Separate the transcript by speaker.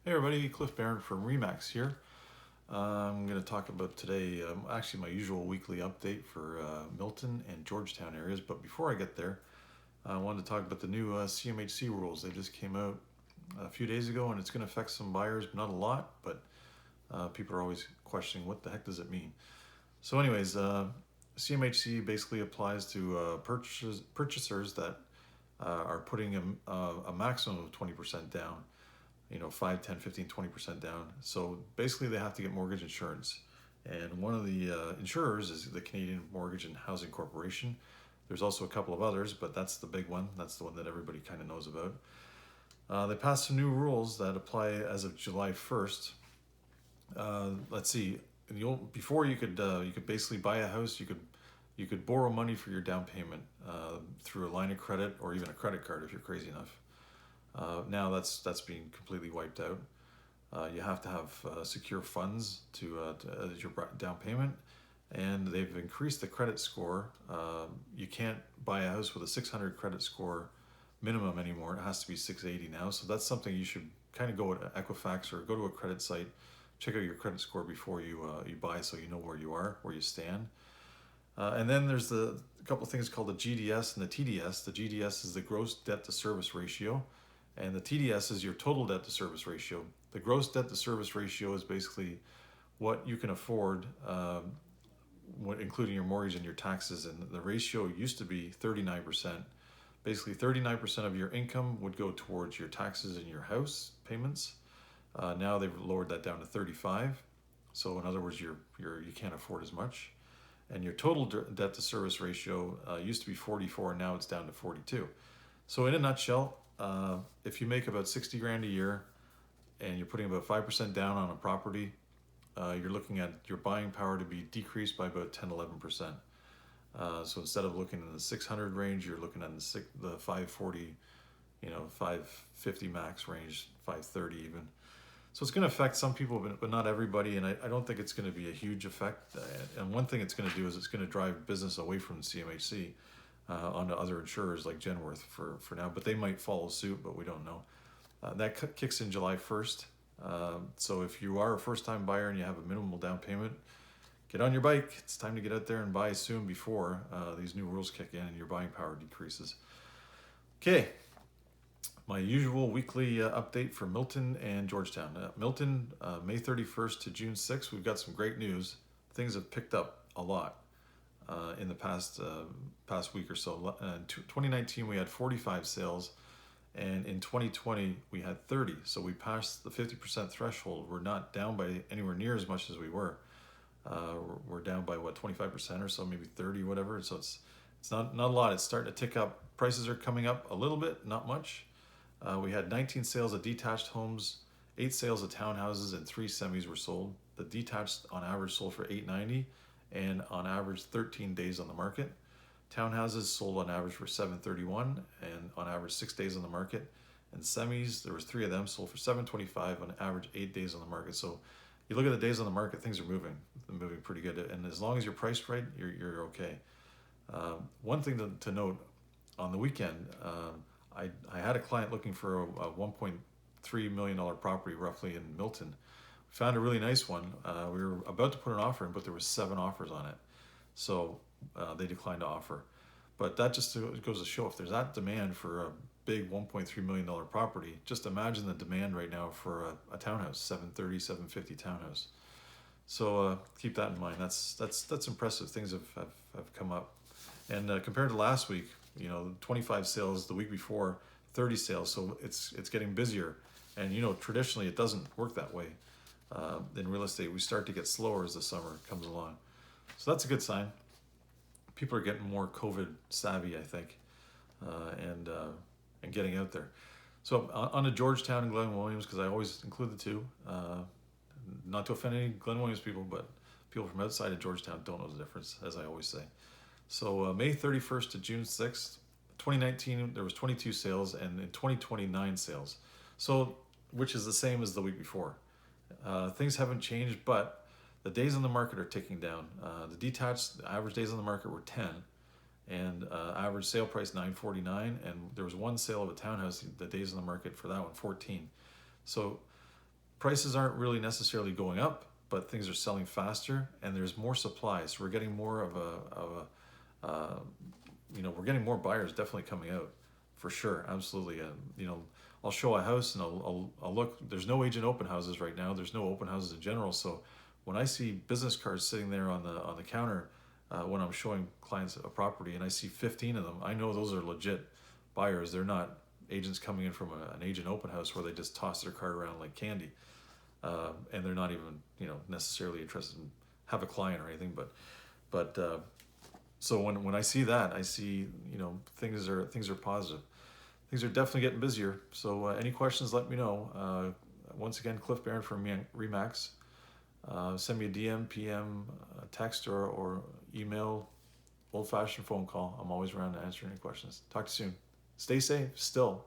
Speaker 1: Hey everybody, Cliff Barron from Remax here. I'm going to talk about today, actually my usual weekly update for Milton and Georgetown areas. But before I get there, I wanted to talk about the new CMHC rules. They just came out a few days ago, and it's going to affect some buyers, not a lot, but people are always questioning what the heck does it mean. So anyways, CMHC basically applies to purchasers that are putting a maximum of 20% down, 5, 10, 15, 20% down. So basically they have to get mortgage insurance. And one of the insurers is the Canadian Mortgage and Housing Corporation. There's also a couple of others, but that's the big one. That's the one that everybody kind of knows about. They passed some new rules that apply as of July 1st. Let's see. Before you could basically buy a house. You could borrow money for your down payment through a line of credit or even a credit card if you're crazy enough. Now that's being completely wiped out. You have to have secure funds as your down payment, and they've increased the credit score. You can't buy a house with a 600 credit score minimum anymore. It has to be 680 now. So that's something you should kind of go to Equifax or go to a credit site, check out your credit score before you buy, so you know where you are, where you stand. And then there's a couple of things called the GDS and the TDS. The GDS is the gross debt to service ratio, and the TDS is your total debt to service ratio. The gross debt to service ratio is basically what you can afford, including your mortgage and your taxes. And the ratio used to be 39%. Basically, 39% of your income would go towards your taxes and your house payments. Now they've lowered that down to 35. So in other words, you can't afford as much. And your total debt to service ratio used to be 44, and now it's down to 42. So in a nutshell, if you make about 60 grand a year and you're putting about 5% down on a property, you're looking at your buying power to be decreased by about 10, 11%. So instead of looking in the 600 range, you're looking at the 540, 550 max range, 530 even. So it's going to affect some people, but not everybody, and I don't think it's going to be a huge effect. And one thing it's going to do is it's going to drive business away from CMHC onto other insurers like Genworth for now, but they might follow suit, but we don't know. That kicks in July 1st. So if you are a first-time buyer and you have a minimal down payment, get on your bike. It's time to get out there and buy soon before these new rules kick in and your buying power decreases. Okay. My usual weekly update for Milton and Georgetown. Milton, May 31st to June 6th, we've got some great news. Things have picked up a lot in the past week or so. In 2019, we had 45 sales, and in 2020, we had 30. So we passed the 50% threshold. We're not down by anywhere near as much as we were. We're down by 25% or so, maybe 30, whatever. So it's not a lot. It's starting to tick up. Prices are coming up a little bit, not much. We had 19 sales of detached homes, 8 sales of townhouses, and 3 semis were sold. The detached on average sold for $890 and on average 13 days on the market. Townhouses sold on average for $731 and on average 6 days on the market. And semis, there was 3 of them, sold for $725 on average 8 days on the market. So you look at the days on the market, things are moving. They're moving pretty good. And as long as you're priced right, you're okay. One thing to note, on the weekend, I had a client looking for a $1.3 million property roughly in Milton. We found a really nice one. We were about to put an offer in, but there was 7 offers on it. So they declined to offer. But that just goes to show, if there's that demand for a big $1.3 million property, just imagine the demand right now for a townhouse, 730, 750 townhouse. So keep that in mind. That's impressive. Things have come up. And compared to last week, 25 sales the week before, 30 sales. So it's getting busier. And traditionally it doesn't work that way. In real estate, we start to get slower as the summer comes along. So that's a good sign. People are getting more COVID savvy, I think, and getting out there. So on to Georgetown and Glen Williams, because I always include the two. Not to offend any Glen Williams people, but people from outside of Georgetown don't know the difference, as I always say. So May 31st to June 6th, 2019, there was 22 sales, and in 2020, 9 sales. So, which is the same as the week before. Things haven't changed, but the days on the market are ticking down. The detached, the average days on the market were 10, and average sale price $949, and there was 1 sale of a townhouse. The days on the market for that one, 14. So prices aren't really necessarily going up, but things are selling faster and there's more supply. So we're getting more of we're getting more buyers definitely coming out for sure. Absolutely. I'll show a house and I'll look. There's no agent open houses right now. There's no open houses in general. So when I see business cards sitting there on the counter when I'm showing clients a property and I see 15 of them, I know those are legit buyers. They're not agents coming in from an agent open house where they just toss their card around like candy, and they're not even necessarily interested in have a client or anything. But so when I see that, I see things are positive. Things are definitely getting busier. So any questions, let me know. Once again, Cliff Barron from Remax. Send me a DM, PM, text, or email, old-fashioned phone call. I'm always around to answer any questions. Talk to you soon. Stay safe still.